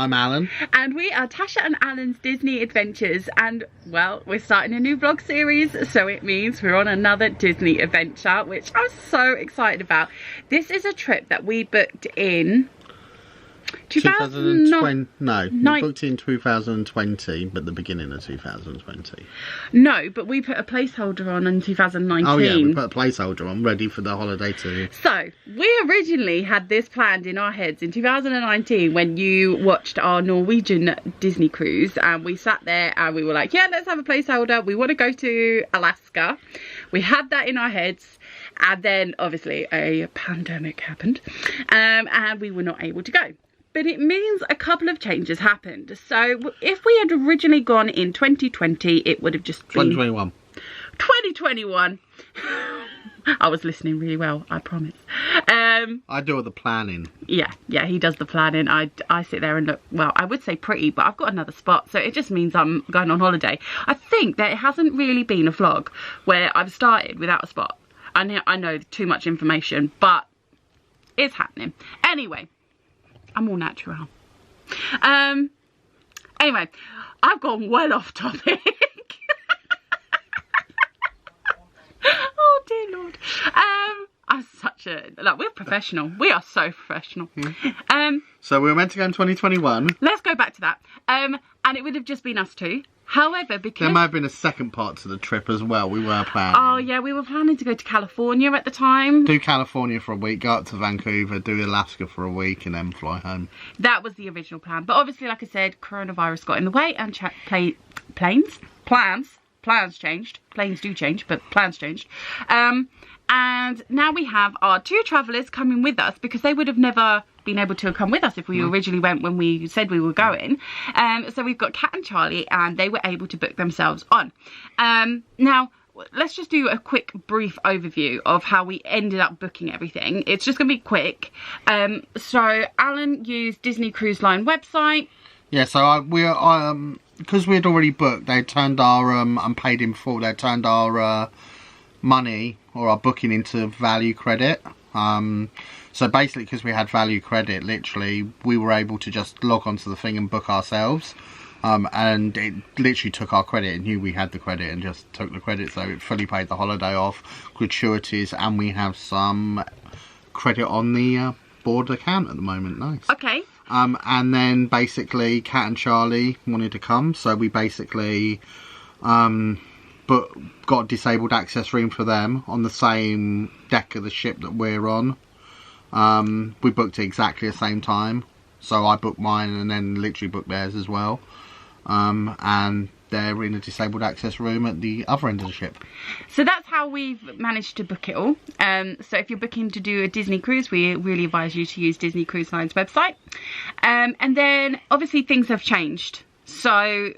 I'm Alan. And we are Tasha and Alan's Disney Adventures, and well, we're starting a new vlog series, so it means we're on another Disney adventure, which I'm so excited about. This is a trip that we booked in 2020. No, we booked in 2020, but the beginning of 2020. No, but we put a placeholder on in 2019. Oh yeah, we put a placeholder on, ready for the holiday too. So, we originally had this planned in our heads in 2019 when you watched our Norwegian Disney cruise, and we sat there and we were like, yeah, let's have a placeholder. We want to go to Alaska. We had that in our heads, and then obviously a pandemic happened, and we were not able to go. But it means a couple of changes happened. So if we had originally gone in 2020, it would have just been 2021. 2021. I was listening really well, I promise. I do all the planning. Yeah, he does the planning. I sit there and look, well, I would say pretty, but I've got another spot, so it just means I'm going on holiday. I think that it hasn't really been a vlog where I've started without a spot. I know too much information, but it's happening. Anyway, I'm all natural. Anyway, I've gone well off topic. Oh dear Lord. I'm such a, like, we're professional. We are so professional. So we were meant to go in 2021. Let's go back to that. And it would have just been us two. However, because there might have been a second part to the trip as well. We were planning. Oh yeah, we were planning to go to California at the time. Do California for a week, go up to Vancouver, do Alaska for a week, and then fly home. That was the original plan. But obviously, like I said, coronavirus got in the way, and plans changed. Planes do change, but plans changed. And now we have our two travellers coming with us, because they would have never been able to come with us if we originally went when we said we were going. So we've got Kat and Charlie, and they were able to book themselves on. Now, let's just do a quick brief overview of how we ended up booking everything. It's just going to be quick. So Alan used Disney Cruise Line website. Yeah, so because we had already booked, they turned our and paid in full. They turned our money or our booking into value credit. So basically, because we had value credit, literally we were able to just log onto the thing and book ourselves, and it literally took our credit. It knew we had the credit and just took the credit, so it fully paid the holiday off, gratuities, and we have some credit on the board account at the moment. Nice. Okay. And then basically Kat and Charlie wanted to come, so we basically got a disabled access room for them on the same deck of the ship that we're on. We booked it exactly the same time, so I booked mine and then literally booked theirs as well. And they're in a disabled access room at the other end of the ship. So that's how we've managed to book it all. So if you're booking to do a Disney cruise, we really advise you to use Disney Cruise Line's website. And then obviously things have changed. So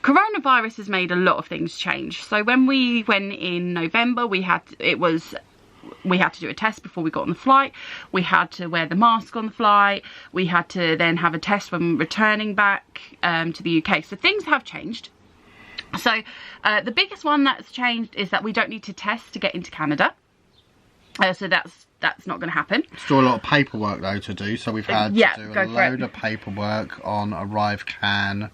coronavirus has made a lot of things change. So when we went in November, we had to do a test before we got on the flight. We had to wear the mask on the flight. We had to then have a test when returning back to the UK. So things have changed. So the biggest one that's changed is that we don't need to test to get into Canada. So that's not going to happen. Still a lot of paperwork though to do. So we've had to do a load of paperwork on ArriveCan,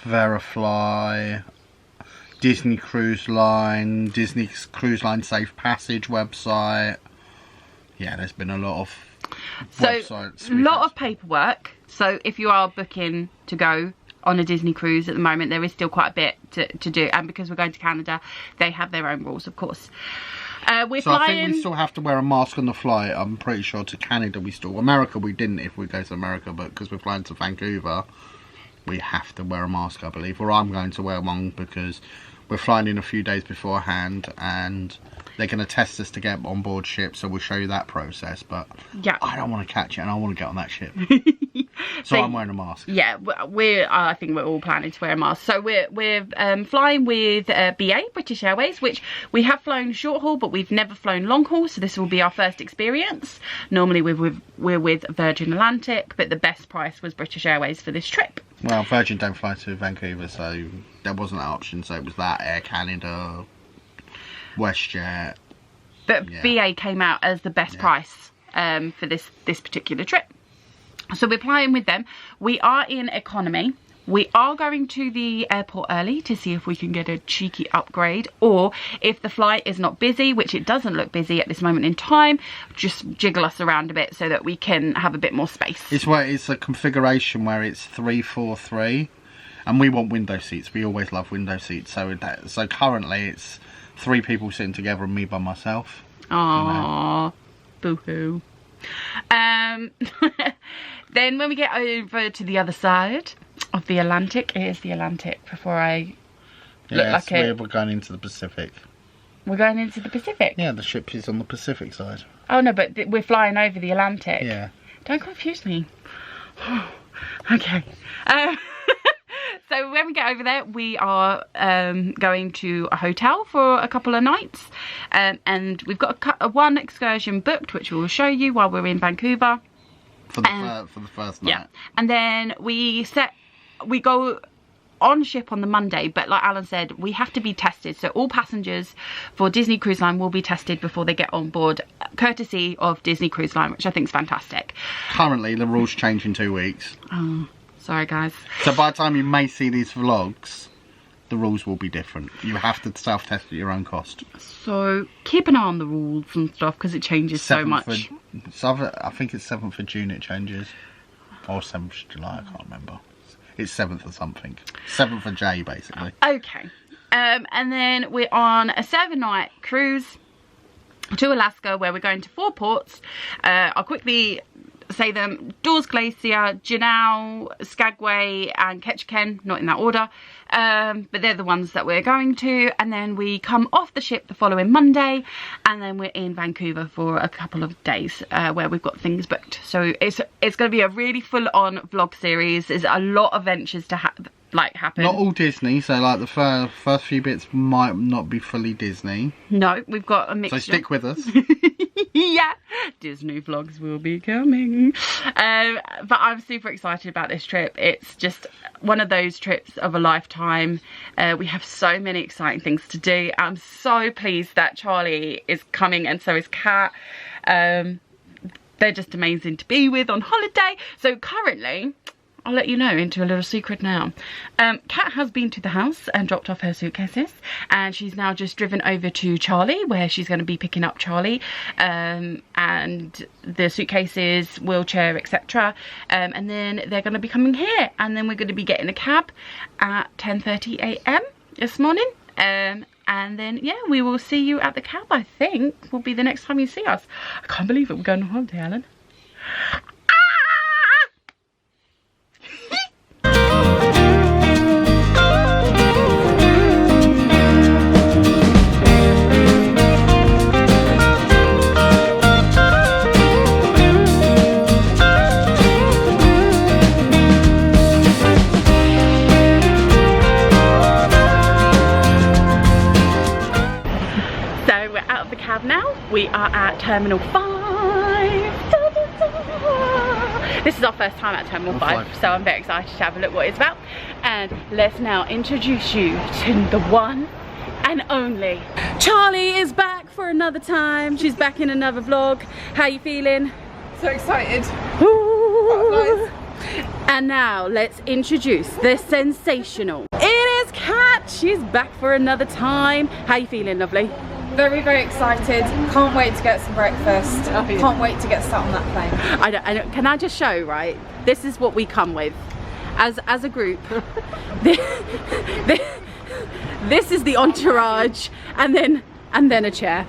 Verifly, Disney Cruise Line, Disney Cruise Line Safe Passage website. Yeah, there's been a lot of websites. A lot of paperwork. So if you are booking to go on a Disney cruise at the moment, there is still quite a bit to do. And because we're going to Canada, they have their own rules, of course. We're flying... I think we still have to wear a mask on the flight. I'm pretty sure to Canada we still... America we didn't if we go to America, but because we're flying to Vancouver, we have to wear a mask, I believe. Or I'm going to wear one because we're flying in a few days beforehand and they're going to test us to get on board ship, so we'll show you that process. But yeah, I don't want to catch it and I want to get on that ship. So I'm wearing a mask. Yeah, I think we're all planning to wear a mask. So we're flying with BA, British Airways, which we have flown short haul, but we've never flown long haul. So this will be our first experience. Normally we're with Virgin Atlantic, but the best price was British Airways for this trip. Well, Virgin don't fly to Vancouver, so there wasn't that option. So it was that, Air Canada, WestJet. But yeah. BA came out as the best price for this particular trip. So we're flying with them. We are in economy. We are going to the airport early to see if we can get a cheeky upgrade, or if the flight is not busy, which it doesn't look busy at this moment in time, just jiggle us around a bit so that we can have a bit more space. It's a configuration where it's 3-4-3, and we want window seats. We always love window seats. So currently it's 3 people sitting together and me by myself. Aww, boo-hoo. Then when we get over to the other side of the Atlantic, it is the Atlantic before I look like it. We're going into the Pacific. We're going into the Pacific? Yeah, the ship is on the Pacific side. Oh no, but we're flying over the Atlantic. Yeah. Don't confuse me. Okay. So when we get over there, we are going to a hotel for a couple of nights, and we've got one excursion booked, which we will show you while we're in Vancouver. For the first night. Yeah, and then we go on ship on the Monday, but like Alan said, we have to be tested. So all passengers for Disney Cruise Line will be tested before they get on board, courtesy of Disney Cruise Line, which I think is fantastic. Currently, the rules change in 2 weeks. Oh, sorry guys. So by the time you may see these vlogs, the rules will be different. You have to self-test at your own cost. So keep an eye on the rules and stuff, because it changes so much. I think it's 7th of June it changes. Or 7th of July, I can't remember. It's 7th of something. 7th of J, basically. Okay. And then we're on a 7-night cruise to Alaska, where we're going to 4 ports. I'll quickly say them: Dawes Glacier, Juneau, Skagway and Ketchikan, not in that order, but they're the ones that we're going to. And then we come off the ship the following Monday, and then we're in Vancouver for a couple of days, where we've got things booked. So it's going to be a really full-on vlog series. There's a lot of ventures to happen. Not all Disney, so like the first few bits might not be fully Disney. No, we've got a mixture. So stick with us. Yeah, Disney vlogs will be coming. But I'm super excited about this trip. It's just one of those trips of a lifetime. We have so many exciting things to do. I'm so pleased that Charlie is coming, and so is Kat. They're just amazing to be with on holiday. So currently, I'll let you know into a little secret now. Kat has been to the house and dropped off her suitcases, and she's now just driven over to Charlie, where she's going to be picking up Charlie and the suitcases, wheelchair, etc. And then they're going to be coming here, and then we're going to be getting a cab at 10:30 a.m. this morning. And then, yeah, we will see you at the cab, I think, will be the next time you see us. I can't believe it, we're going on holiday, Alan. Now we are at Terminal 5. This is our first time at Terminal 5, so I'm very excited to have a look what it's about. And let's now introduce you to the one and only. Charlie is back for another time. She's back in another vlog. How you feeling? So excited. Ooh. And now let's introduce the sensational. It is Kat. She's back for another time. How you feeling, lovely? Very, very excited. Can't wait to get some breakfast. Can't wait to get sat on that plane. I don't, can I just show, right? This is what we come with as a group. This is the entourage, and then a chair.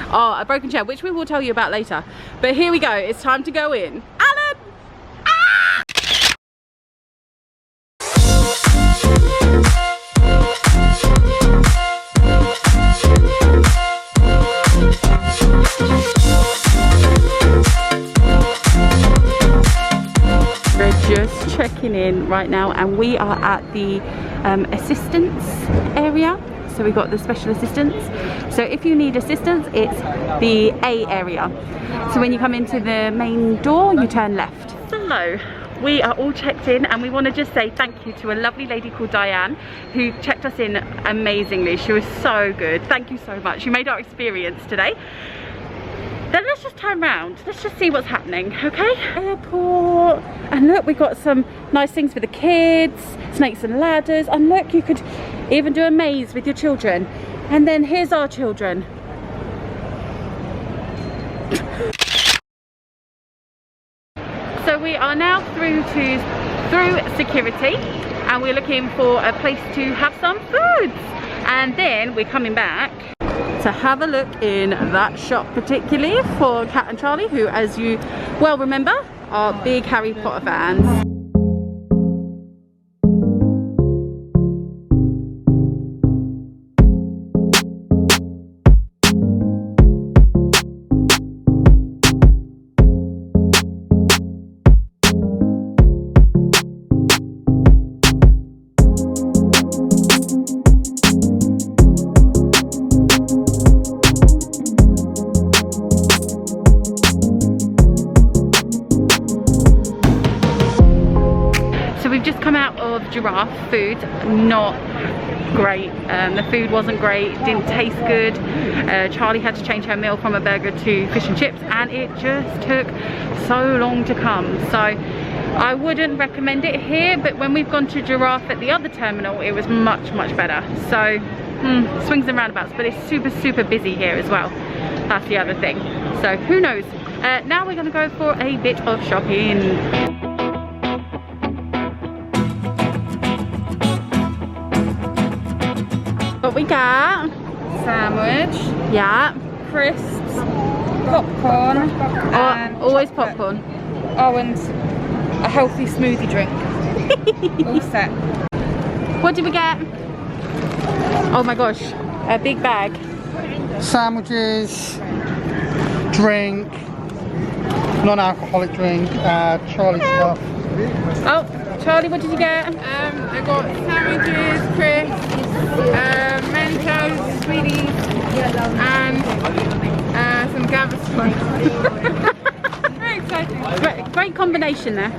Oh, a broken chair, which we will tell you about later. But here we go. It's time to go in. Alan! Ah! Just checking in right now, and we are at the assistance area. So we've got the special assistance. So if you need assistance, it's the A area. So when you come into the main door, you turn left. Hello. We are all checked in, and we want to just say thank you to a lovely lady called Diane who checked us in amazingly. She was so good. Thank you so much. You made our experience today Then let's just turn around. Let's just see what's happening, okay? Airport. And look, we got some nice things for the kids. Snakes and ladders. And look, you could even do a maze with your children. And then here's our children. So we are now through security. And we're looking for a place to have some foods. And then we're coming back to have a look in that shop, particularly for Kat and Charlie, who, as you well remember, are big Harry Potter fans. Giraffe food, not great. The food wasn't great, didn't taste good. Charlie had to change her meal from a burger to fish and chips, and it just took so long to come. So I wouldn't recommend it here, but when we've gone to Giraffe at the other terminal, it was much better. So swings and roundabouts, but it's super busy here as well. That's the other thing. So who knows. Now we're going to go for a bit of shopping. What we got? Sandwich. Yeah. Crisps. Popcorn. And always chocolate. popcorn. Oh, and a healthy smoothie drink. All set. What did we get? Oh my gosh, a big bag. Sandwiches, drink, non-alcoholic drink, Charlie stuff. Oh, Charlie, what did you get? I got sandwiches, crisps, Mentos, sweeties, and some Gaviscon. Very exciting. Great combination there.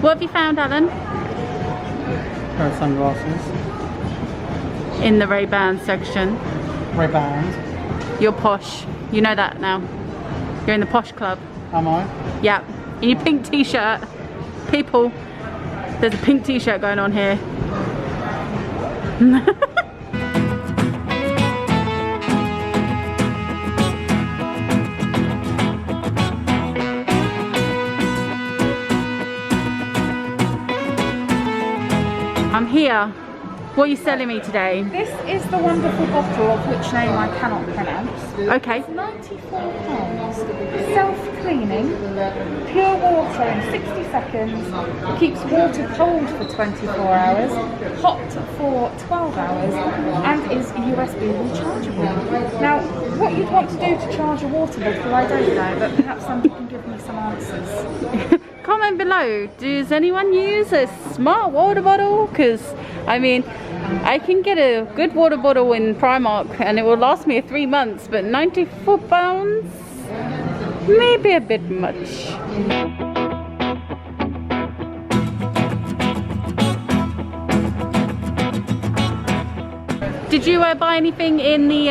What have you found, Alan? Pair of sunglasses. In the Ray-Ban section. Ray-Bans. You're posh. You know that now. You're in the posh club. Am I? Yeah. In your pink t-shirt. People, there's a pink t-shirt going on here. I'm here. What are you selling me today? This is the wonderful bottle of which name I cannot pronounce. Okay. It's £94. Self-cleaning, pure water in 60 seconds. It keeps water cold for 24 hours, hot for 12 hours, and is USB rechargeable. Now, what you'd want to do to charge a water bottle, I don't know, but perhaps somebody can give me some answers. Comment below, does anyone use a smart water bottle? Because I mean, I can get a good water bottle in Primark and it will last me 3 months, but £94 maybe a bit much. Did you buy anything in the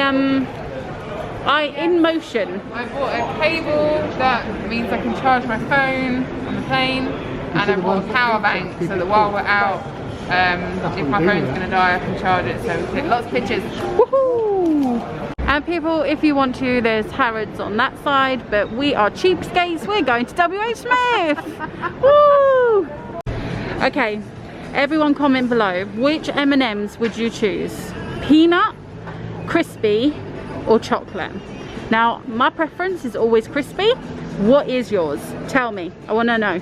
in motion? I bought a cable that means I can charge my phone on the plane, and I bought a power bank so that while we're out, if my phone's going to die, I can charge it. So we take lots of pictures. Woohoo! And people, if you want to, there's Harrods on that side, but we are cheapskates. We're going to WH Smith. Woo! Okay, everyone comment below. Which M&Ms would you choose? Peanut, crispy, or chocolate? Now, my preference is always crispy. What is yours? Tell me. I want to know.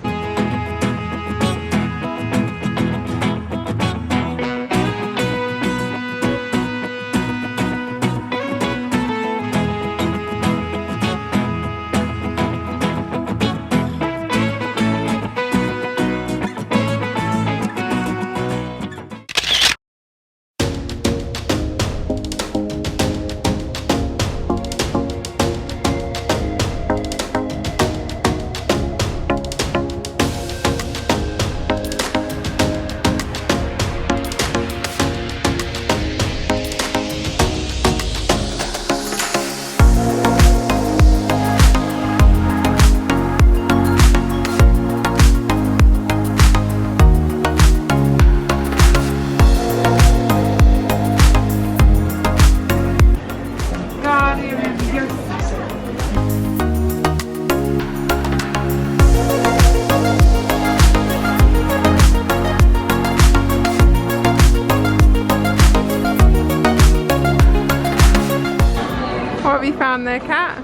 around there, Kat?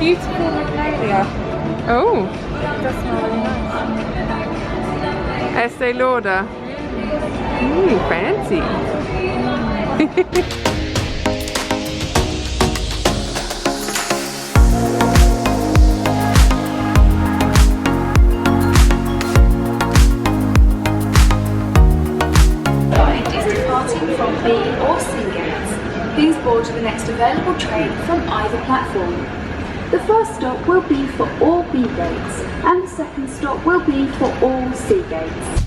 Beautiful magnolia. Oh, That does smell really nice. Estee Lauder. Ooh, fancy. From B or C gates. Please board to the next available train from either platform. The first stop will be for all B gates and the second stop will be for all C gates.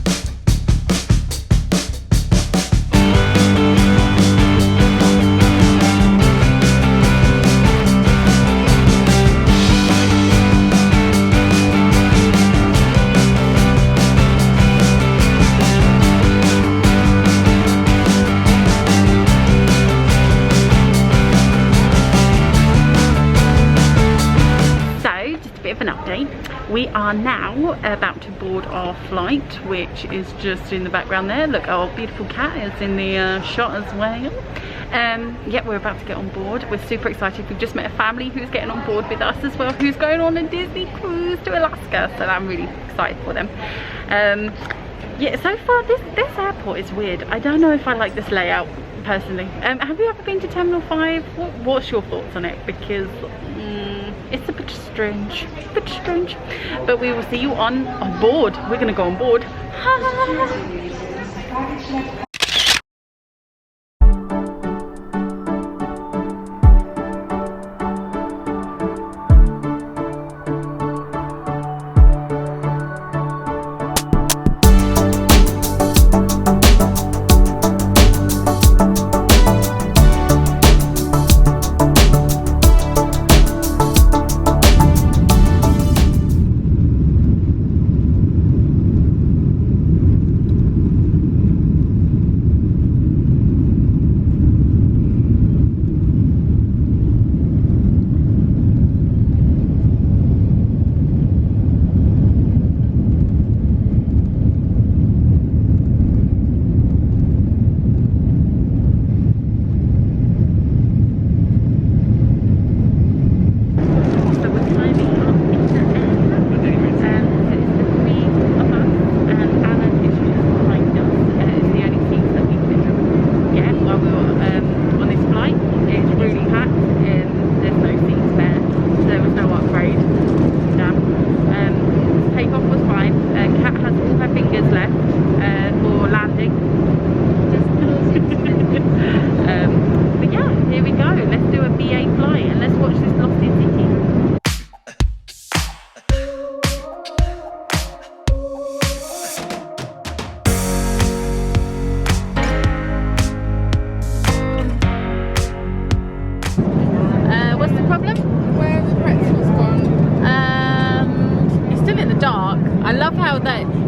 We are now about to board our flight, which is just in the background there. Look, our beautiful cat is in the shot as well. Yeah, we're about to get on board. We're super excited. We've just met a family who's getting on board with us as well, who's going on a Disney cruise to Alaska, so I'm really excited for them. Yeah, so far this airport is weird. I don't know if I like this layout personally. Have you ever been to Terminal 5? What's your thoughts on it? Because it's a bit strange, but we will see you on board. We're gonna go on board.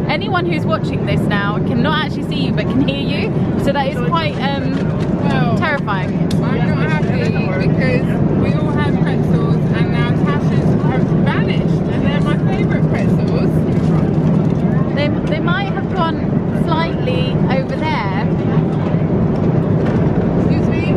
Anyone who's watching this now cannot actually see you but can hear you, so that is quite terrifying. I'm not happy because we all had pretzels and now Tasha's have vanished, and they're my favourite pretzels. They might have gone slightly over there. Excuse me?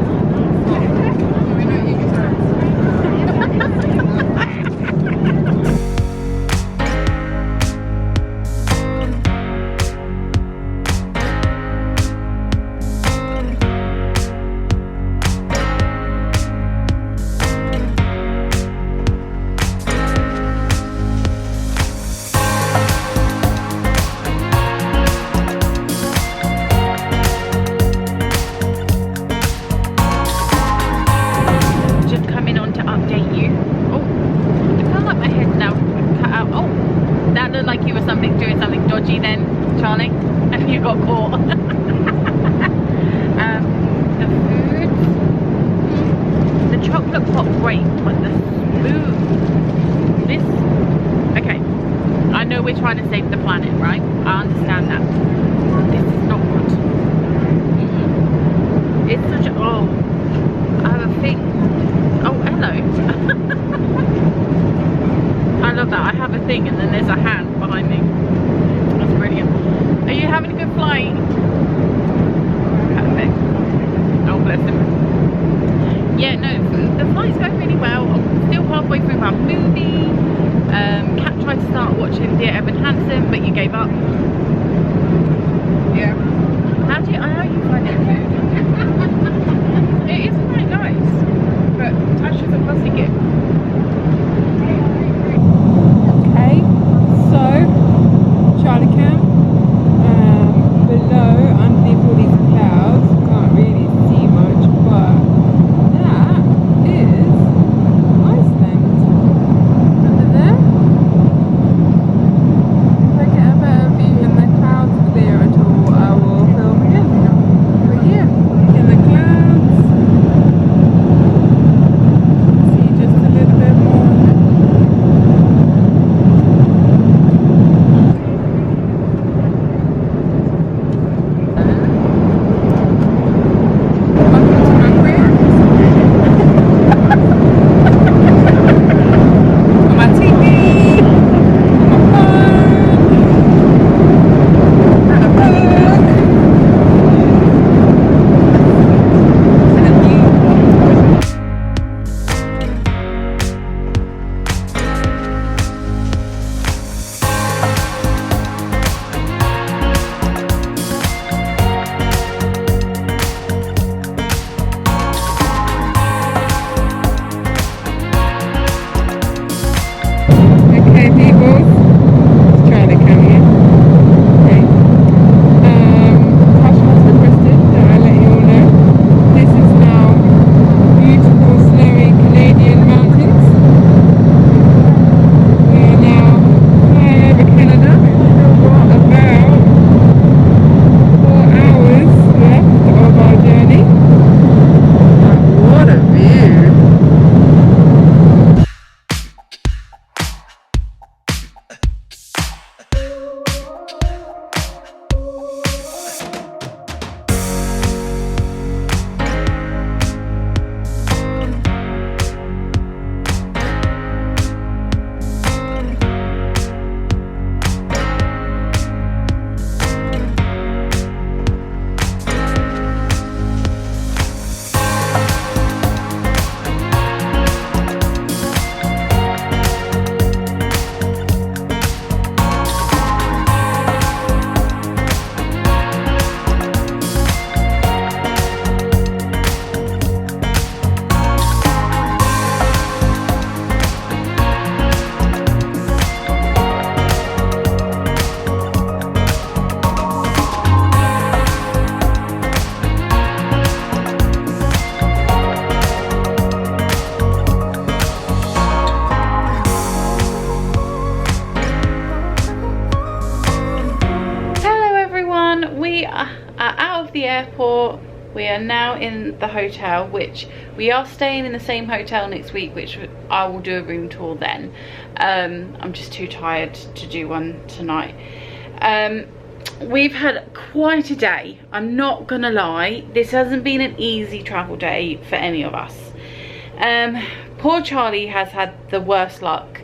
Trying to save the planet, right? I understand that. This is not good. It's such a... Oh, I have a thing. Oh, hello. I love that. I have a thing and then there's a hand behind me. That's brilliant. Are you having a good flight? Perfect. Oh, bless him. Yeah, no. watching Dear Evan Hansen, but you gave up. Yeah. How are you finding food? It is quite nice, but Tasha's a fussy kid. Okay, so Charlie Camp, below, underneath all these clouds, can't really see much, but that is Iceland. Under there, if I get a better view and the clouds clear at all, I will film again. But yeah, in the clouds, see just a little bit more. Okay, people, let's try to come here. Okay. Tasha has requested that I let you all know. This is now beautiful, snowy Canadian mountains. We are now flying over Canada. About 4 hours left of our journey. What a view! We are out of the airport. We are now in the hotel, which we are staying in the same hotel next week, which I will do a room tour then. I'm just too tired to do one tonight. We've had quite a day, I'm not gonna lie. This hasn't been an easy travel day for any of us. Poor Charlie has had the worst luck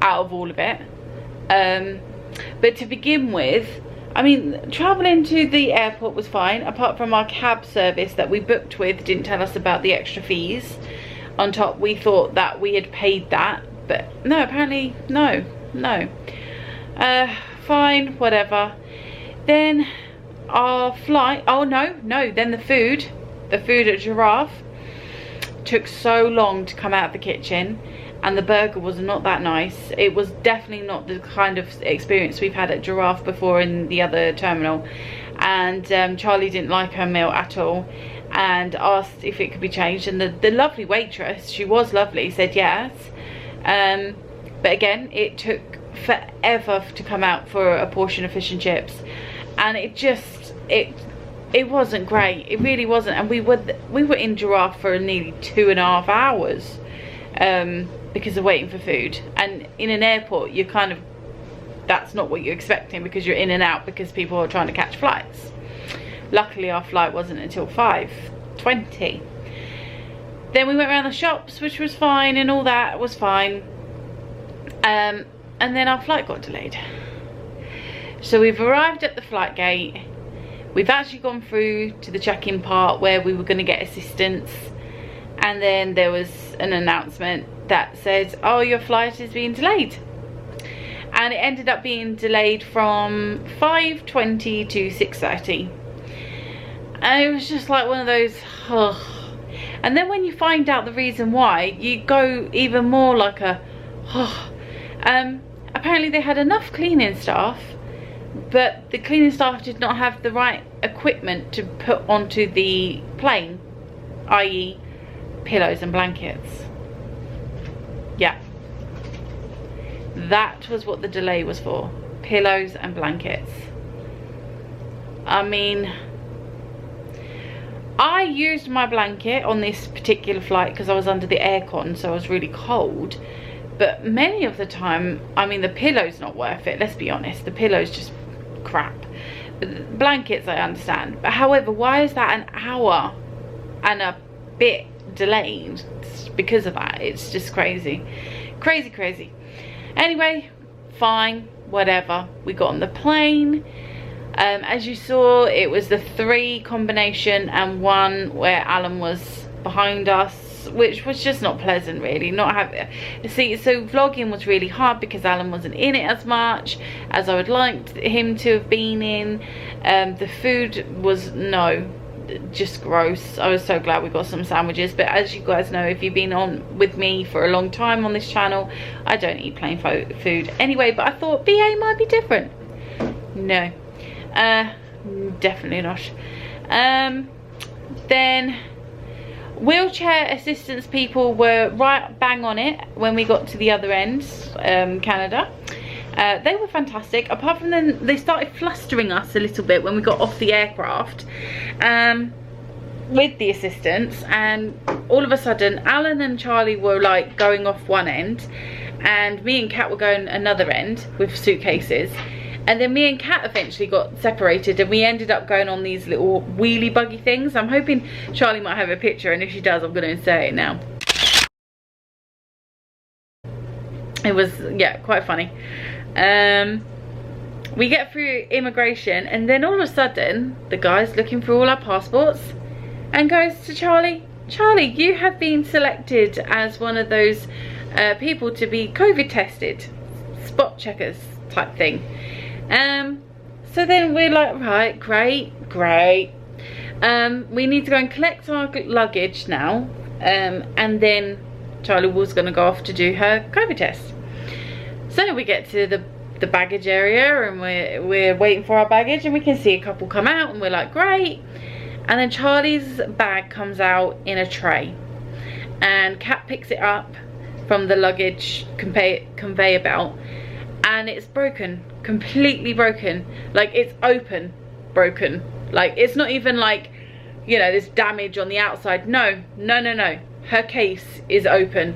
out of all of it. But to begin with, I mean, travelling to the airport was fine, apart from our cab service that we booked with didn't tell us about the extra fees. On top, we thought that we had paid that, but no, apparently, no. Fine, whatever. Then our flight, oh no, then the food at Giraffe took so long to come out of the kitchen. And the burger was not that nice. It was definitely not the kind of experience we've had at Giraffe before in the other terminal. And Charlie didn't like her meal at all and asked if it could be changed. And the lovely waitress, she was lovely, said yes. But again, it took forever to come out for a portion of fish and chips. And it wasn't great. It really wasn't. And we were in Giraffe for nearly 2.5 hours. Because of waiting for food. And in an airport, you're kind of, that's not what you're expecting, because you're in and out because people are trying to catch flights. Luckily our flight wasn't until 5:20. Then we went around the shops, which was fine, and all that was fine. And then our flight got delayed. So we've arrived at the flight gate. We've actually gone through to the check-in part where we were going to get assistance. And then there was an announcement that said, oh, your flight is being delayed. and it ended up being delayed from 5:20 to 6:30. And it was just like one of those, oh. And then when you find out the reason why, you go even more like a, oh. Apparently they had enough cleaning staff, but the cleaning staff did not have the right equipment to put onto the plane, i.e. pillows and blankets. Yeah, that was what the delay was for, pillows and blankets. I mean, I used my blanket on this particular flight because I was under the aircon, so I was really cold. But many of the time, I mean, the pillow's not worth it, let's be honest. The pillow's just crap. But the blankets, I understand. But however, why is that an hour and a bit delayed because of that? It's just crazy. Crazy, crazy. Anyway, fine, whatever. We got on the plane. As you saw, it was the 3 combination and 1 where Alan was behind us, which was just not pleasant, really. Not having, see, so vlogging was really hard because Alan wasn't in it as much as I would like him to have been in. The food was just gross. I was so glad we got some sandwiches, but as you guys know, if you've been on with me for a long time on this channel, I don't eat plain food anyway. But I thought BA might be different. No, definitely not. Then wheelchair assistance people were right bang on it when we got to the other end, Canada. They were fantastic, apart from then they started flustering us a little bit when we got off the aircraft with the assistants, and all of a sudden Alan and Charlie were like going off one end and me and Kat were going another end with suitcases. And then me and Kat eventually got separated and we ended up going on these little wheelie buggy things. I'm hoping Charlie might have a picture, and if she does, I'm going to insert it now. It was, yeah, quite funny. We get through immigration and then all of a sudden the guy's looking through all our passports and goes to Charlie, "Charlie, you have been selected as one of those people to be COVID tested, spot checkers type thing." So then we're like, right, great. We need to go and collect our luggage now, and then Charlie was going to go off to do her COVID test. So we get to the baggage area and we're waiting for our baggage, and we can see a couple come out and we're like, great. And then Charlie's bag comes out in a tray and Kat picks it up from the luggage conveyor belt, and it's broken, completely broken. Like, it's open broken. Like, it's not even like, you know, there's damage on the outside. No, her case is open.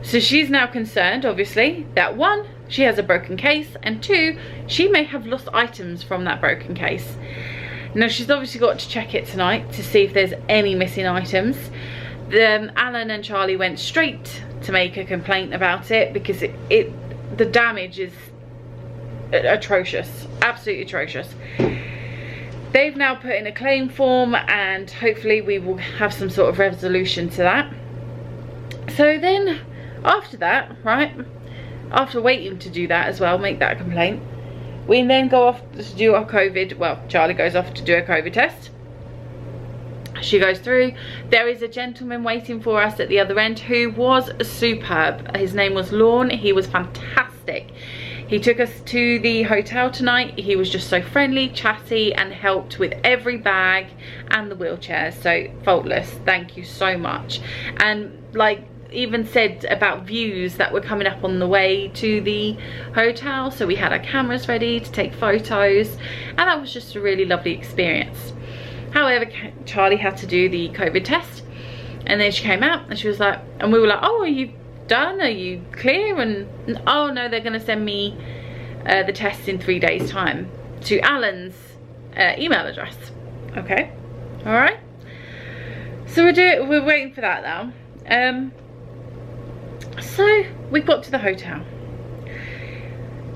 So she's now concerned, obviously, that 1, she has a broken case, and 2, she may have lost items from that broken case. Now she's obviously got to check it tonight to see if there's any missing items. Alan and Charlie went straight to make a complaint about it because the damage is atrocious, absolutely atrocious. They've now put in a claim form and hopefully we will have some sort of resolution to that. So then after that, right, after waiting to do that as well, make that a complaint, we then go off to do our COVID, well, Charlie goes off to do a COVID test. She goes through. There is a gentleman waiting for us at the other end who was superb. His name was Lorne. He was fantastic. He took us to the hotel tonight. He was just so friendly, chatty, and helped with every bag and the wheelchairs. So faultless. Thank you so much. And like, even said about views that were coming up on the way to the hotel, so we had our cameras ready to take photos, and that was just a really lovely experience. However, Charlie had to do the COVID test, and then she came out and she was like, and we were like, oh, are you done, are you clear? And oh no, they're going to send me the test in 3 days time to Alan's email address. Okay, all right, so we're waiting for that now. So we got to the hotel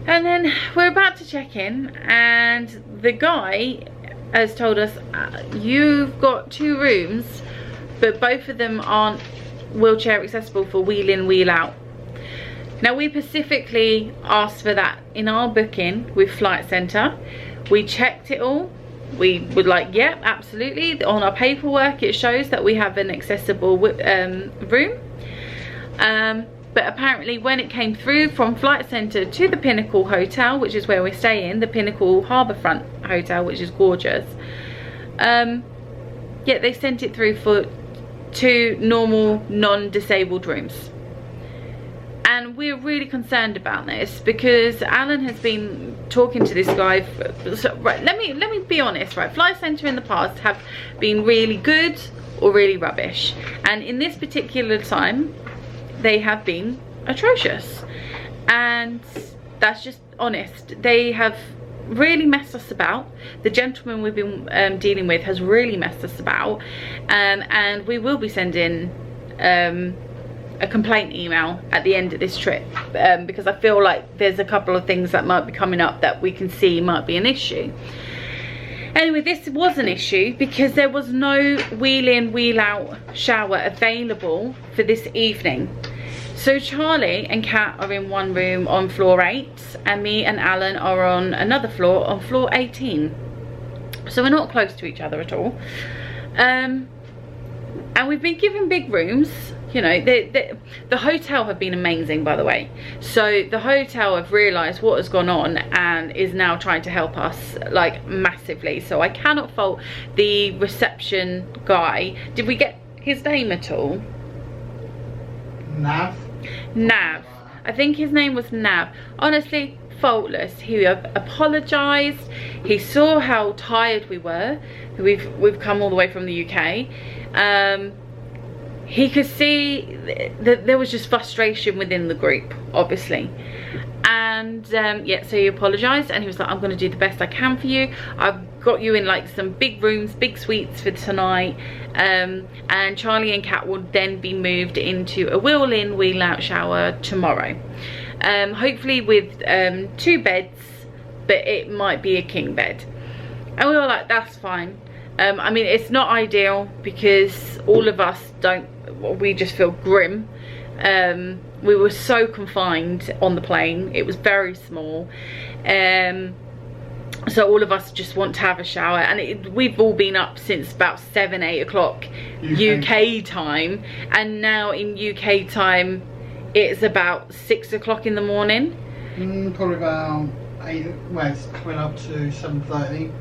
and then we're about to check in, and the guy has told us, you've got 2 rooms, but both of them aren't wheelchair accessible for wheel in, wheel out. Now we specifically asked for that in our booking with Flight Centre. We checked it all. We were like, yep, absolutely. On our paperwork it shows that we have an accessible room. But apparently when it came through from Flight Centre to the Pinnacle Hotel, which is where we're staying, the Pinnacle Harbourfront Hotel, which is gorgeous, yeah, they sent it through for 2 normal non-disabled rooms. And we're really concerned about this because Alan has been talking to this guy right, let me be honest, right? Flight Centre in the past have been really good or really rubbish, and in this particular time they have been atrocious, and that's just honest. They have really messed us about. The gentleman we've been dealing with has really messed us about, and we will be sending a complaint email at the end of this trip, because I feel like there's a couple of things that might be coming up that we can see might be an issue. Anyway, this was an issue because there was no wheel in, wheel out shower available for this evening. So Charlie and Kat are in one room on floor 8, and me and Alan are on another floor on floor 18. So we're not close to each other at all. And we've been given big rooms. You know, the hotel have been amazing, by the way. So the hotel have realised what has gone on and is now trying to help us, like, massively. So I cannot fault the reception guy. Did we get his name at all? Nav. Nav. I think his name was Nav. Honestly, faultless. He apologised. He saw how tired we were. We've come all the way from the UK. He could see that there was just frustration within the group, obviously. And yeah, so he apologised and he was like, I'm going to do the best I can for you. I've got you in like some big rooms, big suites for tonight. And Charlie and Kat will then be moved into a wheel in, wheel out shower tomorrow. Hopefully with 2 beds, but it might be a king bed. And we were like, that's fine. I mean, it's not ideal because all of us we just feel grim. We were so confined on the plane. It was very small. So all of us just want to have a shower, and we've all been up since about 7-8 o'clock UK time, and now in UK time it's about 6 o'clock in the morning. Probably about 8. Well, it's coming up to 7:30.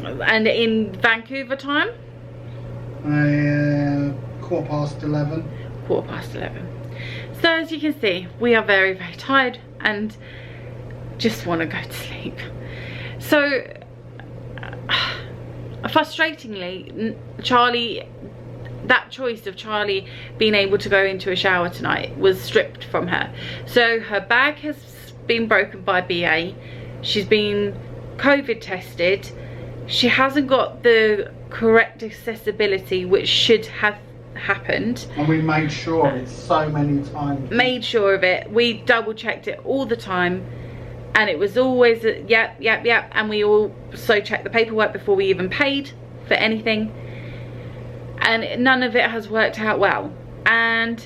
And in Vancouver time? 11:15. 11:15. So as you can see, we are very, very tired and just want to go to sleep. So frustratingly, Charlie, that choice of Charlie being able to go into a shower tonight was stripped from her. So her bag has been broken by BA. She's been COVID tested. She hasn't got the correct accessibility, which should have happened. And we made sure of it so many times. Made sure of it. We double checked it all the time, and it was always a, yep. And we also checked the paperwork before we even paid for anything, and none of it has worked out well. And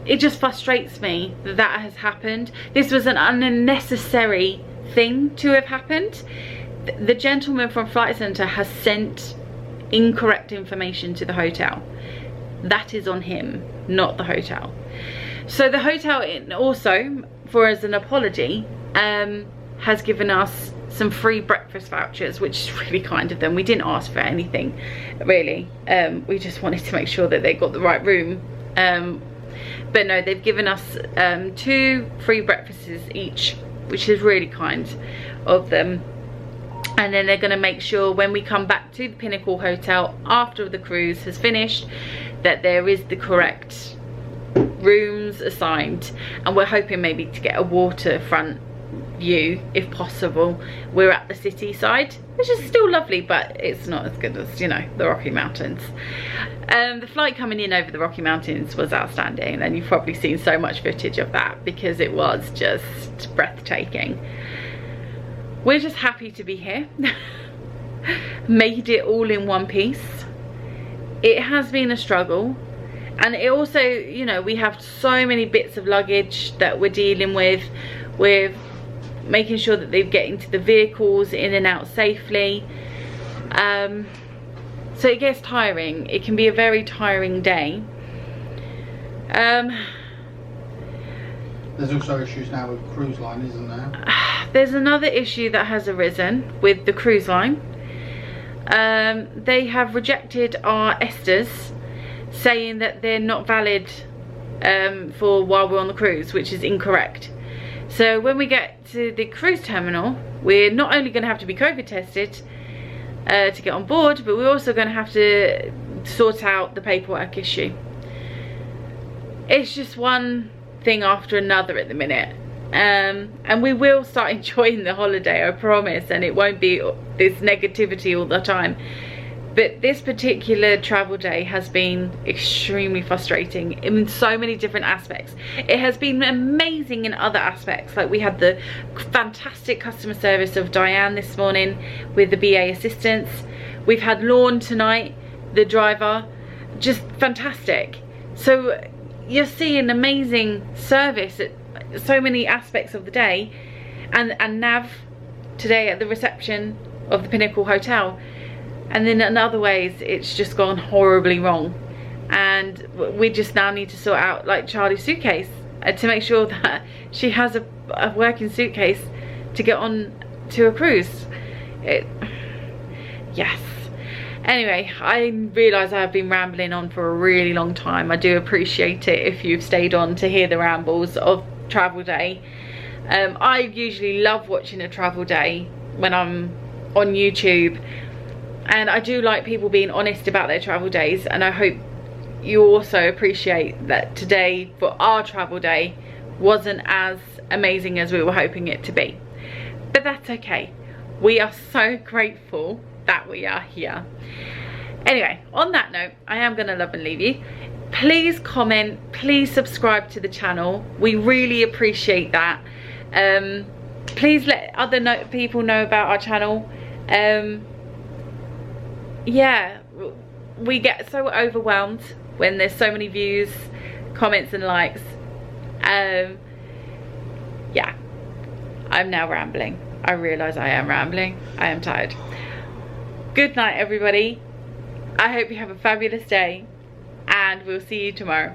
it just frustrates me that that has happened. This was an unnecessary thing to have happened. The gentleman from Flight Centre has sent incorrect information to the hotel. That is on him, not the hotel. So the hotel also, for as an apology, has given us some free breakfast vouchers, which is really kind of them. We didn't ask for anything, really. We just wanted to make sure that they got the right room. But no, they've given us 2 free breakfasts each, which is really kind of them. And then they're going to make sure when we come back to the Pinnacle Hotel after the cruise has finished, that there is the correct rooms assigned. And we're hoping maybe to get a waterfront view if possible. We're at the city side, which is still lovely, but it's not as good as, you know, the Rocky Mountains. The flight coming in over the Rocky Mountains was outstanding, and you've probably seen so much footage of that because it was just breathtaking. We're just happy to be here. Made it all in one piece. It has been a struggle, And it also, you know, we have so many bits of luggage that we're dealing with making sure that they're getting to the vehicles in and out safely. So it gets tiring. It can be a very tiring day. There's also issues now with cruise line, isn't there? There's another issue that has arisen with the cruise line. They have rejected our ESTAs, saying that they're not valid for while we're on the cruise, which is incorrect. So when we get to the cruise terminal, we're not only going to have to be COVID tested to get on board, but we're also going to have to sort out the paperwork issue. It's just one thing after another at the minute, and we will start enjoying the holiday, I promise, and it won't be this negativity all the time. But this particular travel day has been extremely frustrating in so many different aspects. It has been amazing in other aspects, like we had the fantastic customer service of Diane this morning with the BA assistants. We've had Lorne tonight, the driver, just fantastic. So you're seeing amazing service at so many aspects of the day, and Nav today at the reception of the Pinnacle Hotel. And then in other ways it's just gone horribly wrong, and we just now need to sort out like Charlie's suitcase to make sure that she has a working suitcase to get on to a cruise. Yes. Anyway, I realise I've been rambling on for a really long time. I do appreciate it if you've stayed on to hear the rambles of travel day. I usually love watching a travel day when I'm on YouTube, and I do like people being honest about their travel days, and I hope you also appreciate that today for our travel day wasn't as amazing as we were hoping it to be. But that's okay. We are so grateful that we are here. Anyway, on that note, I am going to love and leave you. Please comment, please subscribe to the channel. We really appreciate that. Please let other people know about our channel. Yeah, we get so overwhelmed when there's so many views, comments and likes. Yeah, I'm now rambling. I realise I am rambling. I am tired. Good night, everybody. I hope you have a fabulous day, and we'll see you tomorrow.